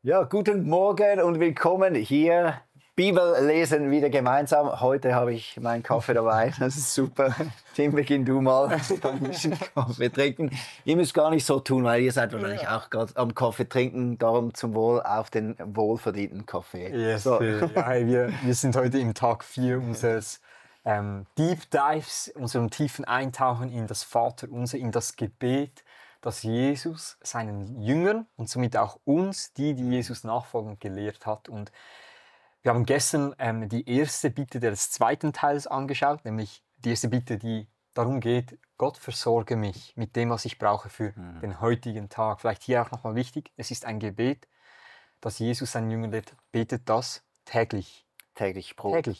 Ja, guten Morgen und willkommen hier. Bibel lesen wieder gemeinsam. Heute habe ich meinen Kaffee dabei. Das ist super. Tim, beginn du mal. Ich kann ein bisschen Kaffee trinken. Ihr müsst gar nicht so tun, weil ihr seid wahrscheinlich auch gerade am Kaffee trinken. Darum zum Wohl auf den wohlverdienten Kaffee. Yes, So. ja, hey, wir sind heute im Tag 4 unseres Deep Dives, unserem tiefen Eintauchen in das Vaterunser, in das Gebet, das Jesus seinen Jüngern und somit auch uns, die Jesus nachfolgen, gelehrt hat. Und wir haben gestern die erste Bitte des zweiten Teils angeschaut, nämlich die erste Bitte, die darum geht: Gott, versorge mich mit dem, was ich brauche für den heutigen Tag. Vielleicht hier auch nochmal wichtig, es ist ein Gebet, das Jesus seinen Jüngern lehrt: Betet das täglich. Täglich Brot.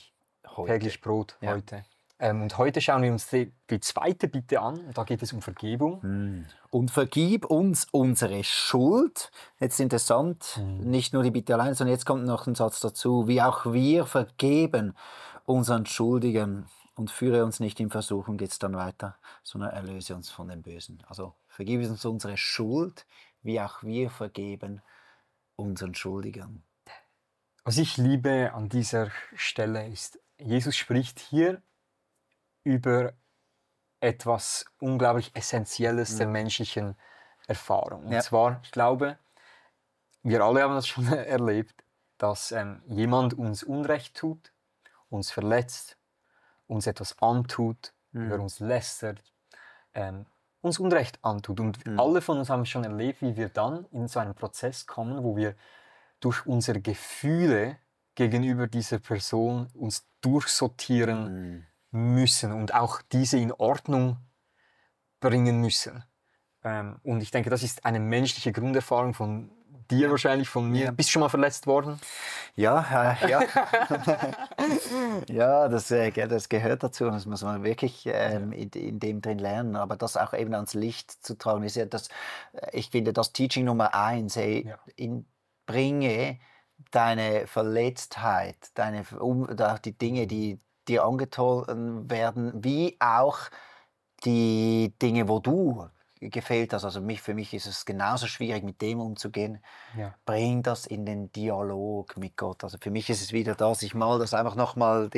Täglich Brot heute. Und heute schauen wir uns die zweite Bitte an. Und da geht es um Vergebung. Und vergib uns unsere Schuld. Jetzt interessant, nicht nur die Bitte allein, sondern jetzt kommt noch ein Satz dazu. Wie auch wir vergeben unseren Schuldigen. Und führe uns nicht in Versuchung, geht es dann weiter, sondern erlöse uns von dem Bösen. Also vergib uns unsere Schuld, wie auch wir vergeben unseren Schuldigern. Was ich liebe an dieser Stelle ist, Jesus spricht hier über etwas unglaublich Essentielles der menschlichen Erfahrung. Und zwar, ich glaube, wir alle haben das schon erlebt, dass jemand uns Unrecht tut, uns verletzt, uns etwas antut, über uns lästert, uns Unrecht antut. Und alle von uns haben schon erlebt, wie wir dann in so einen Prozess kommen, wo wir durch unsere Gefühle gegenüber dieser Person uns durchsortieren müssen und auch diese in Ordnung bringen müssen. Und ich denke, das ist eine menschliche Grunderfahrung von dir wahrscheinlich, von mir. Bist du schon mal verletzt worden? Ja. Ja, das gehört dazu. Das muss man wirklich in dem drin lernen. Aber das auch eben ans Licht zu tragen, ist ja das, ich finde, das Teaching Nummer 1. Bringe deine Verletztheit, die Dinge, die dir angetan werden, wie auch die Dinge, wo du gefehlt hast. Also für mich ist es genauso schwierig, mit dem umzugehen. Ja. Bring das in den Dialog mit Gott. Also für mich ist es wieder das, ich mal das einfach nochmal,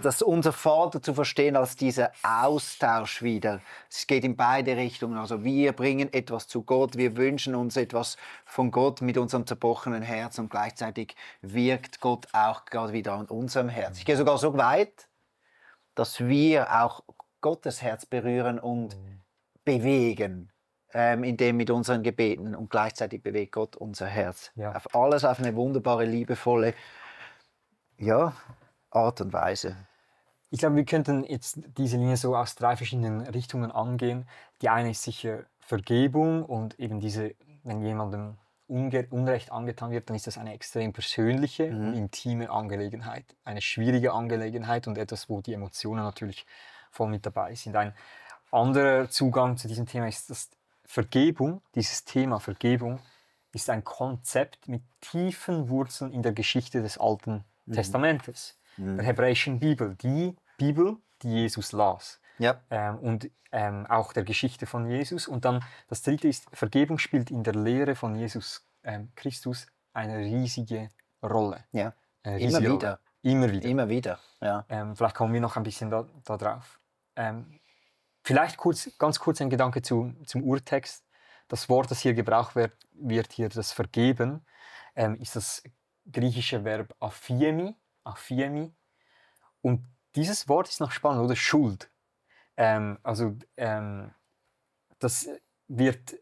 das unser Vater zu verstehen als dieser Austausch wieder. Es geht in beide Richtungen. Also wir bringen etwas zu Gott, wir wünschen uns etwas von Gott mit unserem zerbrochenen Herz und gleichzeitig wirkt Gott auch gerade wieder an unserem Herz. Ich gehe sogar so weit, dass wir auch Gottes Herz berühren und bewegen, indem mit unseren Gebeten, und gleichzeitig bewegt Gott unser Herz. Ja. Auf alles auf eine wunderbare, liebevolle Art und Weise. Ich glaube, wir könnten jetzt diese Linie so aus 3 verschiedenen Richtungen angehen. Die eine ist sicher Vergebung und eben diese, wenn jemandem Unrecht angetan wird, dann ist das eine extrem persönliche und intime Angelegenheit. Eine schwierige Angelegenheit und etwas, wo die Emotionen natürlich voll mit dabei sind. Ein anderer Zugang zu diesem Thema ist, dass dieses Thema Vergebung, ist ein Konzept mit tiefen Wurzeln in der Geschichte des Alten Testamentes, der hebräischen Bibel, die Bibel, die Jesus las. Ja. Und auch der Geschichte von Jesus. Und dann das dritte ist, Vergebung spielt in der Lehre von Jesus Christus eine riesige Rolle. Ja. Immer wieder. Ja. Vielleicht kommen wir noch ein bisschen da drauf. Vielleicht ganz kurz ein Gedanke zum Urtext. Das Wort, das hier gebraucht wird hier, das Vergeben, ist das griechische Verb aphiemi. Und dieses Wort ist noch spannend, oder? Schuld. Das wird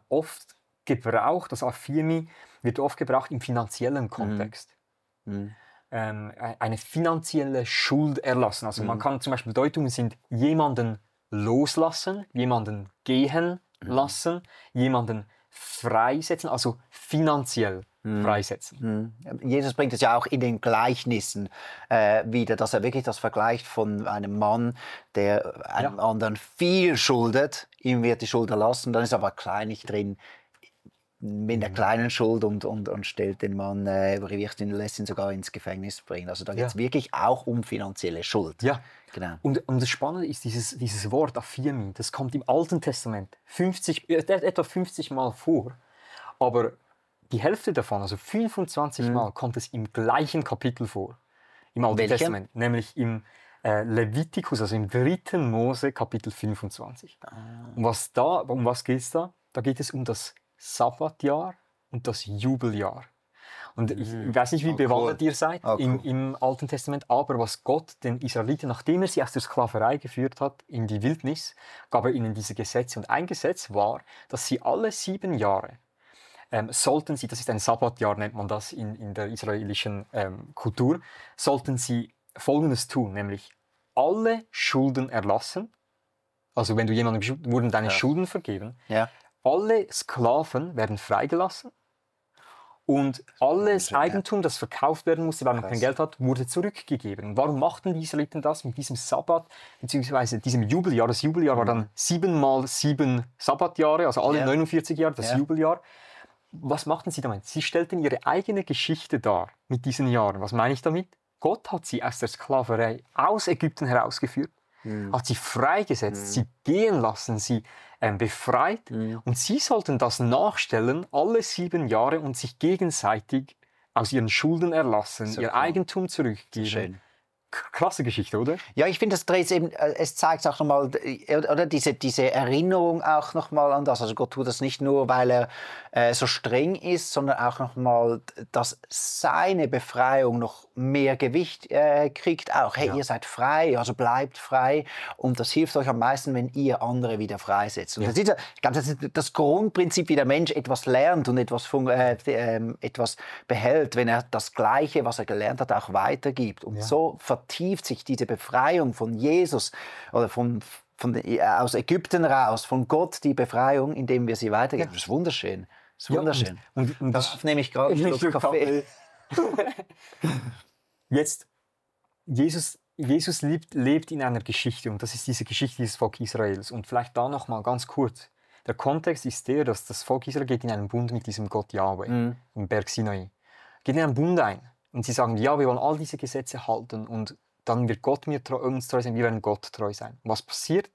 oft gebraucht, das aphiemi wird oft gebraucht im finanziellen Kontext. Eine finanzielle Schuld erlassen. Also man kann zum Beispiel Bedeutungen sind jemanden loslassen, jemanden gehen lassen, jemanden freisetzen, also finanziell freisetzen. Jesus bringt es ja auch in den Gleichnissen wieder, dass er wirklich das vergleicht von einem Mann, der einem anderen viel schuldet, ihm wird die Schuld erlassen, dann ist aber kleinig drin, mit der kleinen Schuld und stellt den Mann, lässt ihn sogar ins Gefängnis bringen. Also da geht es wirklich auch um finanzielle Schuld. Ja, genau. Und das Spannende ist, dieses Wort aphiemi, das kommt im Alten Testament etwa 50 Mal vor. Aber die Hälfte davon, also 25 Mal, kommt es im gleichen Kapitel vor, im Alten Welchem? Testament, nämlich im Levitikus, also im 3. Mose, Kapitel 25. Und um was geht es da? Da geht es um das Sabbatjahr und das Jubeljahr. Und ich weiß nicht, wie bewandert ihr seid im Alten Testament, aber was Gott den Israeliten, nachdem er sie aus der Sklaverei geführt hat, in die Wildnis, gab er ihnen diese Gesetze. Und ein Gesetz war, dass sie alle 7 Jahre sollten sie, das ist ein Sabbatjahr, nennt man das in der israelischen Kultur, sollten sie Folgendes tun, nämlich alle Schulden erlassen. Also wenn du jemandem schulden, wurden deine Schulden vergeben. Ja. Alle Sklaven werden freigelassen. Und alles Eigentum, das verkauft werden musste, weil man kein Geld hat, wurde zurückgegeben. Warum machten die Israeliten das mit diesem Sabbat, beziehungsweise diesem Jubeljahr? Das Jubeljahr war dann 7 mal 7 Sabbatjahre, also alle 49 Jahre, das Jubeljahr. Was machten sie damit? Sie stellten ihre eigene Geschichte dar mit diesen Jahren. Was meine ich damit? Gott hat sie aus der Sklaverei aus Ägypten herausgeführt, hat sie freigesetzt, sie gehen lassen, sie befreit. Und sie sollten das nachstellen, alle 7 Jahre, und sich gegenseitig aus ihren Schulden erlassen, ihr Eigentum zurückgeben. Schön. Krasse Geschichte, oder? Ja, ich finde, das dreht eben, es zeigt auch nochmal, oder diese Erinnerung auch nochmal an das. Also Gott tut das nicht nur, weil er so streng ist, sondern auch nochmal, dass seine Befreiung noch mehr Gewicht kriegt. Auch, hey, ihr seid frei, also bleibt frei. Und das hilft euch am meisten, wenn ihr andere wieder freisetzt. Und das ist, ich glaube, das ist das Grundprinzip, wie der Mensch etwas lernt und etwas behält, wenn er das Gleiche, was er gelernt hat, auch weitergibt. Und so vertieft sich diese Befreiung von Jesus oder aus Ägypten raus, von Gott, die Befreiung, indem wir sie weitergeben. Das ist wunderschön. Das ist wunderschön. Und das nehme ich gerade einen Schluck Kaffee. Jetzt, Jesus lebt in einer Geschichte, und das ist diese Geschichte des Volkes Israels. Und vielleicht da noch mal ganz kurz. Der Kontext ist der, dass das Volk Israel geht in einen Bund mit diesem Gott Yahweh im Berg Sinai. Geht in einen Bund ein. Und sie sagen, ja, wir wollen all diese Gesetze halten und dann wird Gott uns treu sein, wir werden Gott treu sein. Und was passiert?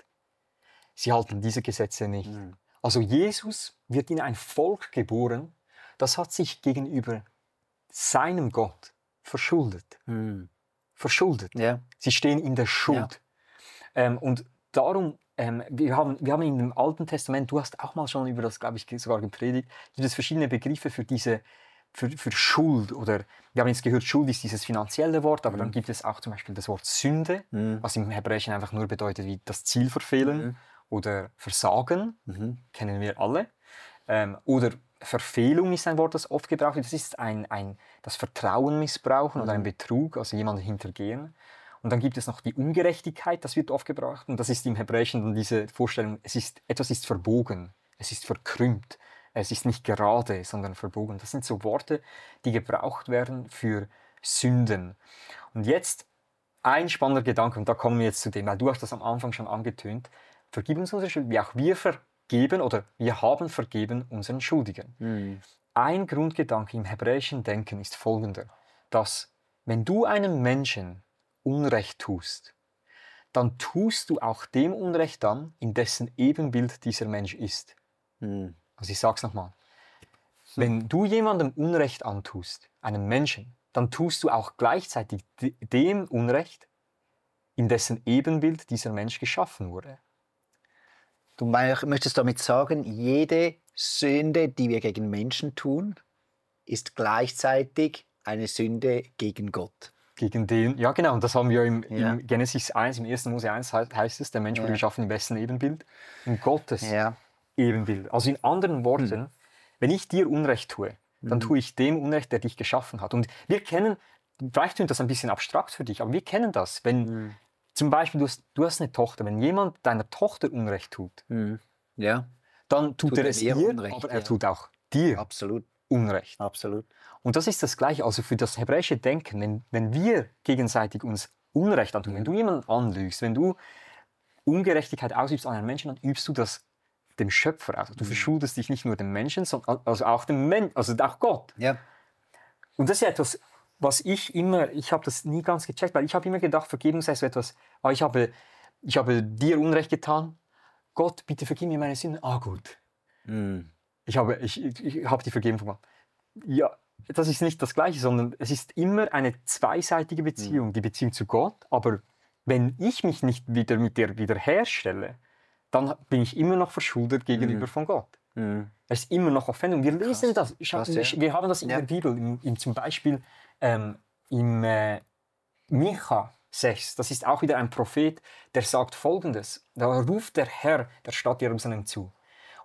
Sie halten diese Gesetze nicht. Also Jesus wird in ein Volk geboren, das hat sich gegenüber seinem Gott verschuldet. Verschuldet. Ja. Sie stehen in der Schuld. Ja. Und darum, wir haben in dem Alten Testament, du hast auch mal schon über das, glaube ich, sogar gepredigt, gibt es verschiedene Begriffe für diese für Schuld, oder wir haben jetzt gehört, Schuld ist dieses finanzielle Wort, aber dann gibt es auch zum Beispiel das Wort Sünde, was im Hebräischen einfach nur bedeutet wie das Ziel verfehlen oder Versagen, kennen wir alle. Oder Verfehlung ist ein Wort, das oft gebraucht wird. Das ist das Vertrauen missbrauchen oder ein Betrug, also jemanden hintergehen. Und dann gibt es noch die Ungerechtigkeit, das wird oft gebraucht. Und das ist im Hebräischen dann diese Vorstellung, etwas ist verbogen, es ist verkrümmt. Es ist nicht gerade, sondern verbogen. Das sind so Worte, die gebraucht werden für Sünden. Und jetzt ein spannender Gedanke, und da kommen wir jetzt zu dem, weil du hast das am Anfang schon angetönt. Vergib uns unsere Schuld, wie auch wir vergeben oder wir haben vergeben unseren Schuldigen. Ein Grundgedanke im hebräischen Denken ist folgender, dass wenn du einem Menschen Unrecht tust, dann tust du auch dem Unrecht an, in dessen Ebenbild dieser Mensch ist. Also ich sage es nochmal. Wenn du jemandem Unrecht antust, einem Menschen, dann tust du auch gleichzeitig dem Unrecht, in dessen Ebenbild dieser Mensch geschaffen wurde. Du möchtest damit sagen, jede Sünde, die wir gegen Menschen tun, ist gleichzeitig eine Sünde gegen Gott. Gegen den, ja genau, und das haben wir im Genesis 1, im 1. Mose 1 heißt es, der Mensch wurde geschaffen im besten Ebenbild, in Gottes Ebenbild. Also in anderen Worten, wenn ich dir Unrecht tue, dann tue ich dem Unrecht, der dich geschaffen hat. Und wir kennen, vielleicht klingt das ein bisschen abstrakt für dich, aber wir kennen das. Wenn zum Beispiel du hast eine Tochter, wenn jemand deiner Tochter Unrecht tut, dann tut er es ihr, Unrecht, aber er tut auch dir Unrecht. Absolut. Und das ist das Gleiche, also für das hebräische Denken, wenn wir gegenseitig uns Unrecht antun, wenn du jemanden anlügst, wenn du Ungerechtigkeit ausübst an einem Menschen, dann übst du das dem Schöpfer aus. Du verschuldest dich nicht nur dem Menschen, sondern also auch dem Menschen, also auch Gott. Ja. Und das ist etwas, was ich habe das nie ganz gecheckt, weil ich habe immer gedacht, Vergebung sei so etwas, ich habe dir Unrecht getan, Gott, bitte vergib mir meine Sünden. Gut. Ich habe die Vergebung gemacht. Ja, das ist nicht das Gleiche, sondern es ist immer eine zweiseitige Beziehung, die Beziehung zu Gott. Aber wenn ich mich nicht wieder mit dir wiederherstelle, dann bin ich immer noch verschuldet gegenüber von Gott. Es ist immer noch Offendung. Wir lesen das. Wir haben das in der Bibel, zum Beispiel im Micha 6. Das ist auch wieder ein Prophet, der sagt Folgendes. Da ruft der Herr der Stadt Jerusalem zu.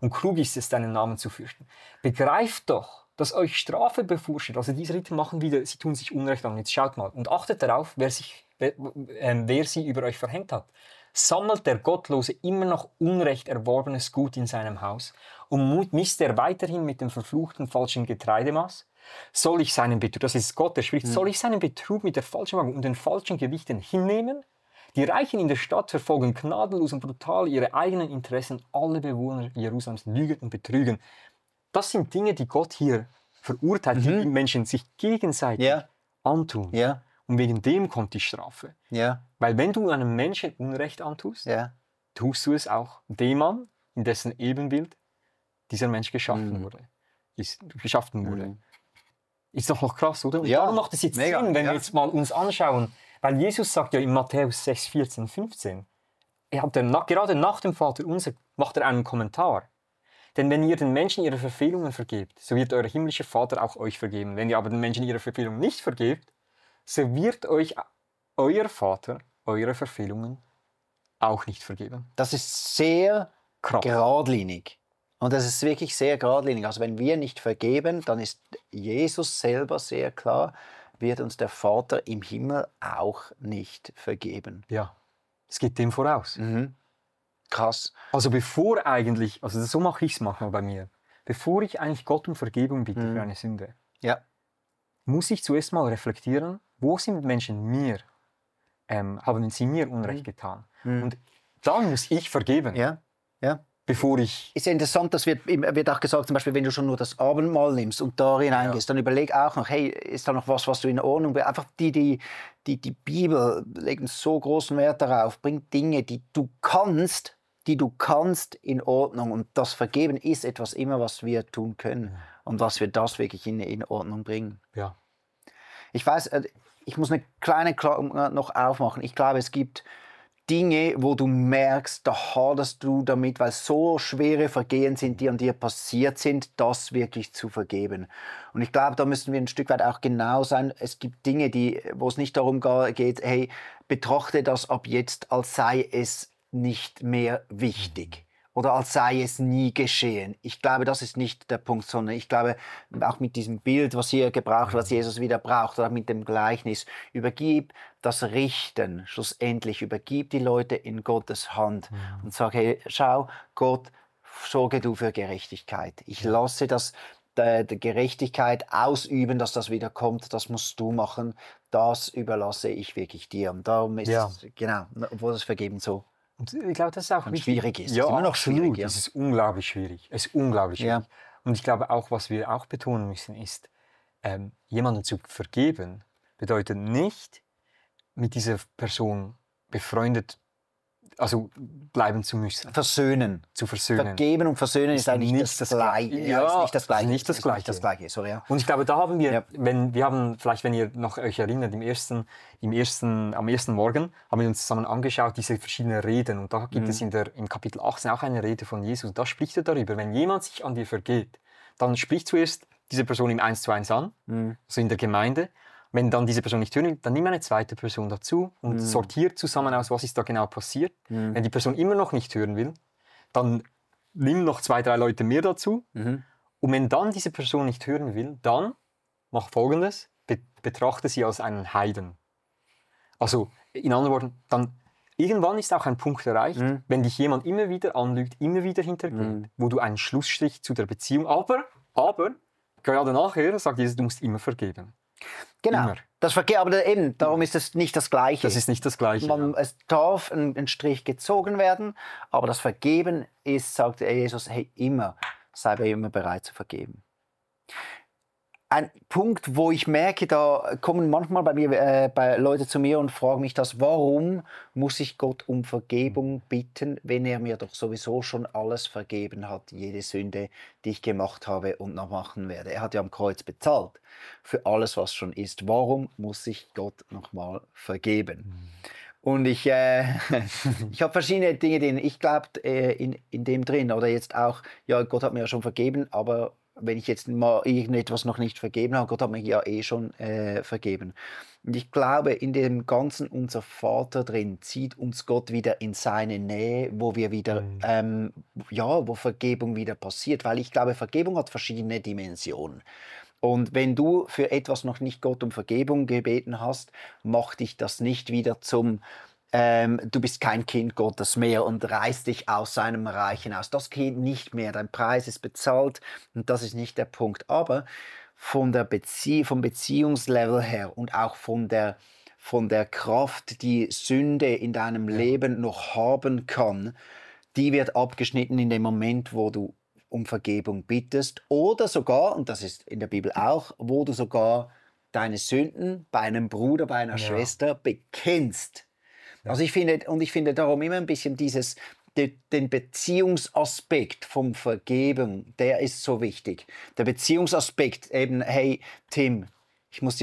Und klug ist es, deinen Namen zu fürchten. Begreift doch, dass euch Strafe bevorsteht. Also diese Ritter machen wieder, sie tun sich Unrecht an. Jetzt schaut mal und achtet darauf, wer sie über euch verhängt hat. Sammelt der Gottlose immer noch unrecht erworbenes Gut in seinem Haus und misst er weiterhin mit dem verfluchten falschen Getreidemaß? Soll ich seinen Betrug, das ist Gott, der spricht, soll ich seinen Betrug mit der falschen Waage und den falschen Gewichten hinnehmen? Die Reichen in der Stadt verfolgen gnadenlos und brutal ihre eigenen Interessen. Alle Bewohner Jerusalems lügen und betrügen. Das sind Dinge, die Gott hier verurteilt, die Menschen sich gegenseitig antun. Ja. Und wegen dem kommt die Strafe. Ja. Weil wenn du einem Menschen Unrecht antust, tust du es auch dem Mann, in dessen Ebenbild dieser Mensch geschaffen wurde. Ist doch noch krass, oder? Und darum macht es jetzt Sinn, wenn wir jetzt mal uns anschauen, weil Jesus sagt ja in Matthäus 6, 14, 15, gerade nach dem Vaterunser macht er einen Kommentar. Denn wenn ihr den Menschen ihre Verfehlungen vergebt, so wird euer himmlischer Vater auch euch vergeben. Wenn ihr aber den Menschen ihre Verfehlungen nicht vergebt, so wird euch euer Vater eure Verfehlungen auch nicht vergeben. Das ist sehr geradlinig. Und das ist wirklich sehr geradlinig. Also wenn wir nicht vergeben, dann ist Jesus selber sehr klar, wird uns der Vater im Himmel auch nicht vergeben. Ja, es geht dem voraus. Krass. Also so mache ich es manchmal bei mir. Bevor ich eigentlich Gott um Vergebung bitte für eine Sünde, muss ich zuerst mal reflektieren, wo sind Menschen haben sie mir Unrecht getan. Und dann muss ich vergeben. Ja. Bevor ich... Ist ja interessant, dass wird auch gesagt, zum Beispiel, wenn du schon nur das Abendmahl nimmst und darin eingehst, dann überleg auch noch, hey, ist da noch was du in Ordnung bringst? Einfach die Bibel legt so großen Wert darauf, bringt Dinge, die du kannst in Ordnung. Und das Vergeben ist etwas immer, was wir tun können und was wir das wirklich in Ordnung bringen. Ja. Ich weiß, ich muss eine kleine Klammer noch aufmachen. Ich glaube, es gibt Dinge, wo du merkst, da haderst du damit, weil so schwere Vergehen sind, die an dir passiert sind, das wirklich zu vergeben. Und ich glaube, da müssen wir ein Stück weit auch genau sein. Es gibt Dinge, wo es nicht darum geht, hey, betrachte das ab jetzt, als sei es nicht mehr wichtig. Oder als sei es nie geschehen. Ich glaube, das ist nicht der Punkt, sondern ich glaube, auch mit diesem Bild, was hier gebraucht wird, was Jesus wieder braucht, oder mit dem Gleichnis, übergib das Richten, schlussendlich übergib die Leute in Gottes Hand und sag, hey, schau, Gott, sorge du für Gerechtigkeit. Ich lasse das der Gerechtigkeit ausüben, dass das wieder kommt, das musst du machen, das überlasse ich wirklich dir. Und darum ist es, genau, obwohl das Vergeben so und ich glaube, das ist auch schwierig ist. Ja, ist immer noch schwierig. Es ist unglaublich schwierig. Und ich glaube auch, was wir auch betonen müssen, ist, jemanden zu vergeben, bedeutet nicht, mit dieser Person befreundet bleiben zu müssen. Zu versöhnen. Vergeben und versöhnen ist eigentlich nicht das Gleiche. Ja, ist nicht das Gleiche. Nicht das Gleiche. Sorry, ja. Und ich glaube, da haben wir, wenn ihr noch euch erinnert, am ersten Morgen haben wir uns zusammen angeschaut, diese verschiedenen Reden. Und da gibt es im Kapitel 18 auch eine Rede von Jesus. Und da spricht er darüber, wenn jemand sich an dir vergeht, dann spricht zuerst diese Person im 1:1 an, also in der Gemeinde. Wenn dann diese Person nicht hören will, dann nimm eine zweite Person dazu und sortiert zusammen aus, was ist da genau passiert. Wenn die Person immer noch nicht hören will, dann nimm noch 2, 3 Leute mehr dazu. Und wenn dann diese Person nicht hören will, dann mach Folgendes, betrachte sie als einen Heiden. Also in anderen Worten, dann irgendwann ist auch ein Punkt erreicht, wenn dich jemand immer wieder anlügt, immer wieder hintergeht, wo du einen Schlussstrich zu der Beziehung, aber gerade nachher sagt Jesus, du musst immer vergeben. Genau. Aber eben, darum ist es nicht das Gleiche. Das ist nicht das Gleiche. Es darf ein Strich gezogen werden, aber das Vergeben ist, sagt Jesus, hey, sei immer bereit zu vergeben. ein Punkt, wo ich merke, da kommen manchmal bei Leute zu mir und fragen mich das, warum muss ich Gott um Vergebung bitten, wenn er mir doch sowieso schon alles vergeben hat, jede Sünde, die ich gemacht habe und noch machen werde. Er hat ja am Kreuz bezahlt für alles, was schon ist. Warum muss ich Gott nochmal vergeben? Und ich habe verschiedene Dinge, denen ich glaube, in dem drin. Oder jetzt auch, ja, Gott hat mir ja schon vergeben, aber wenn ich jetzt mal irgendetwas noch nicht vergeben habe, Gott hat mir ja schon vergeben. Und ich glaube, in dem ganzen Unser Vater drin zieht uns Gott wieder in seine Nähe, wo wir wieder, wo Vergebung wieder passiert. Weil ich glaube, Vergebung hat verschiedene Dimensionen. Und wenn du für etwas noch nicht Gott um Vergebung gebeten hast, macht dich das nicht wieder zum du bist kein Kind Gottes mehr und reißt dich aus seinem Reich hinaus. Das geht nicht mehr. Dein Preis ist bezahlt und das ist nicht der Punkt. Aber vom Beziehungslevel her und auch von der Kraft, die Sünde in deinem Leben noch haben kann, die wird abgeschnitten in dem Moment, wo du um Vergebung bittest oder sogar, und das ist in der Bibel auch, wo du sogar deine Sünden bei einem Bruder, bei einer Schwester bekennst. Also ich finde darum immer ein bisschen den Beziehungsaspekt vom Vergeben, der ist so wichtig. Der Beziehungsaspekt eben, hey Tim, ich muss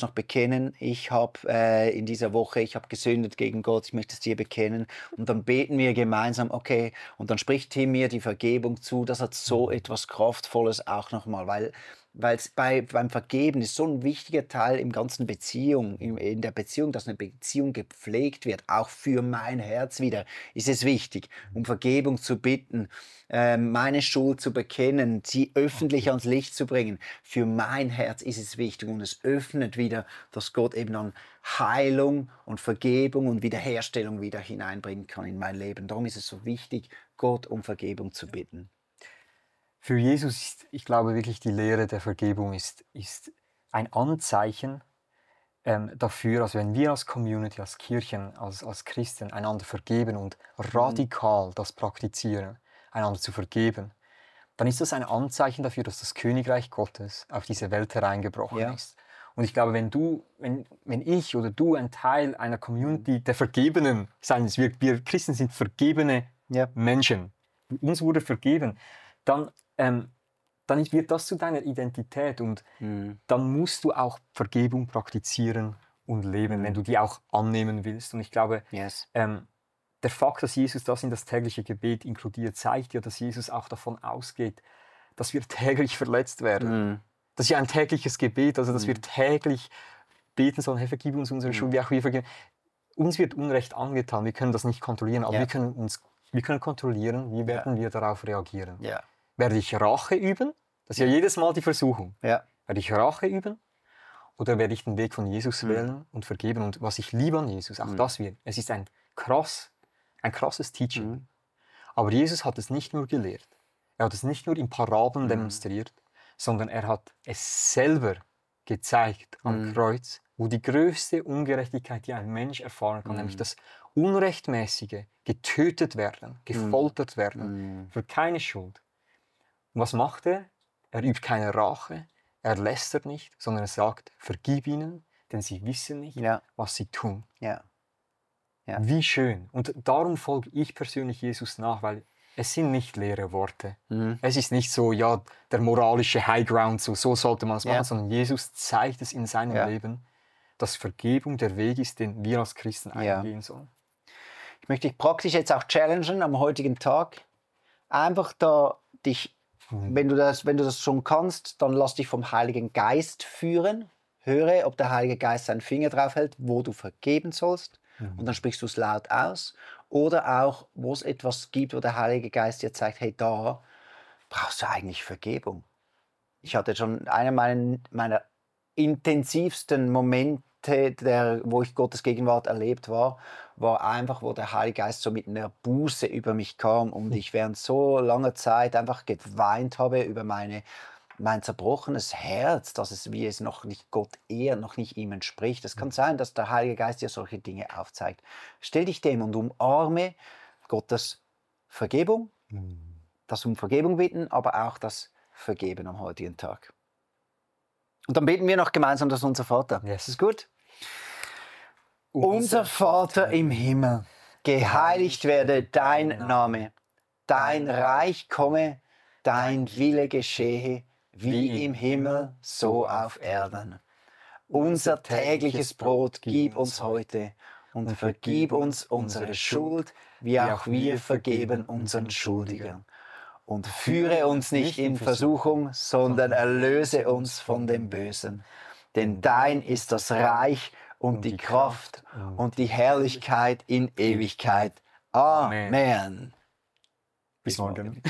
noch bekennen, ich habe in dieser Woche, ich habe gesündigt gegen Gott, ich möchte es dir bekennen. Und dann beten wir gemeinsam, okay, und dann spricht Tim mir die Vergebung zu. Das hat so etwas Kraftvolles auch nochmal, weil es beim Vergeben ist so ein wichtiger Teil im ganzen Beziehung, in der Beziehung, dass eine Beziehung gepflegt wird. Auch für mein Herz wieder ist es wichtig, um Vergebung zu bitten, meine Schuld zu bekennen, sie öffentlich ans Licht zu bringen. Für mein Herz ist es wichtig und es öffnet wieder, dass Gott eben dann Heilung und Vergebung und Wiederherstellung wieder hineinbringen kann in mein Leben. Darum ist es so wichtig, Gott um Vergebung zu bitten. Für Jesus ist, ich glaube wirklich, die Lehre der Vergebung ist ein Anzeichen dafür, also wenn wir als Community, als Kirchen, als Christen einander vergeben und radikal das praktizieren, einander zu vergeben, dann ist das ein Anzeichen dafür, dass das Königreich Gottes auf diese Welt hereingebrochen ist. Und ich glaube, wenn ich oder du ein Teil einer Community der Vergebenen sein, wir Christen sind vergebene Menschen, uns wurde vergeben, dann wird das zu deiner Identität und dann musst du auch Vergebung praktizieren und leben, wenn du die auch annehmen willst. Und ich glaube, der Fakt, dass Jesus das in das tägliche Gebet inkludiert, zeigt ja, dass Jesus auch davon ausgeht, dass wir täglich verletzt werden. Das ist ja ein tägliches Gebet, also dass wir täglich beten sollen, hey, vergib uns unsere Schuld, wie auch wir vergeben. Uns wird Unrecht angetan, wir können das nicht kontrollieren, aber wir können kontrollieren, wie werden wir darauf reagieren. Werde ich Rache üben? Das ist ja jedes Mal die Versuchung. Werde ich Rache üben? Oder werde ich den Weg von Jesus wählen und vergeben? Und was ich liebe an Jesus, auch das es ist ein krasses Teaching. Aber Jesus hat es nicht nur gelehrt. Er hat es nicht nur in Parabeln demonstriert, sondern er hat es selber gezeigt am Kreuz, wo die größte Ungerechtigkeit, die ein Mensch erfahren kann, nämlich das Unrechtmäßige, getötet werden, gefoltert werden, für keine Schuld. Und was macht er? Er übt keine Rache, er lästert nicht, sondern er sagt, vergib ihnen, denn sie wissen nicht, was sie tun. Wie schön. Und darum folge ich persönlich Jesus nach, weil es sind nicht leere Worte. Es ist nicht so, ja, der moralische Highground, so sollte man es machen, sondern Jesus zeigt es in seinem Leben, dass Vergebung der Weg ist, den wir als Christen eingehen sollen. Ich möchte dich praktisch jetzt auch challengen am heutigen Tag. Einfach da dich, wenn du das schon kannst, dann lass dich vom Heiligen Geist führen. Höre, ob der Heilige Geist seinen Finger drauf hält, wo du vergeben sollst. Und dann sprichst du es laut aus. Oder auch, wo es etwas gibt, wo der Heilige Geist dir zeigt, hey, da brauchst du eigentlich Vergebung. Ich hatte schon einen meiner intensivsten Momente, wo ich Gottes Gegenwart erlebt war einfach, wo der Heilige Geist so mit einer Buße über mich kam und ich während so langer Zeit einfach geweint habe über mein zerbrochenes Herz, dass es noch nicht Gott ehrt, noch nicht ihm entspricht. Es kann sein, dass der Heilige Geist dir solche Dinge aufzeigt. Stell dich dem und umarme Gottes Vergebung, das um Vergebung bitten, aber auch das Vergeben am heutigen Tag. Und dann beten wir noch gemeinsam das Unser Vater. Yes. Ist gut? Unser Vater im Himmel, geheiligt werde dein Name, dein Reich komme, dein Wille geschehe, wie im Himmel, so auf Erden. Unser tägliches Brot gib uns heute und vergib uns unsere Schuld, wie auch wir vergeben unseren Schuldigern. Und führe uns nicht in Versuchung, sondern erlöse uns von dem Bösen. Denn dein ist das Reich und die Kraft und die Herrlichkeit in Ewigkeit. Amen. Bis morgen.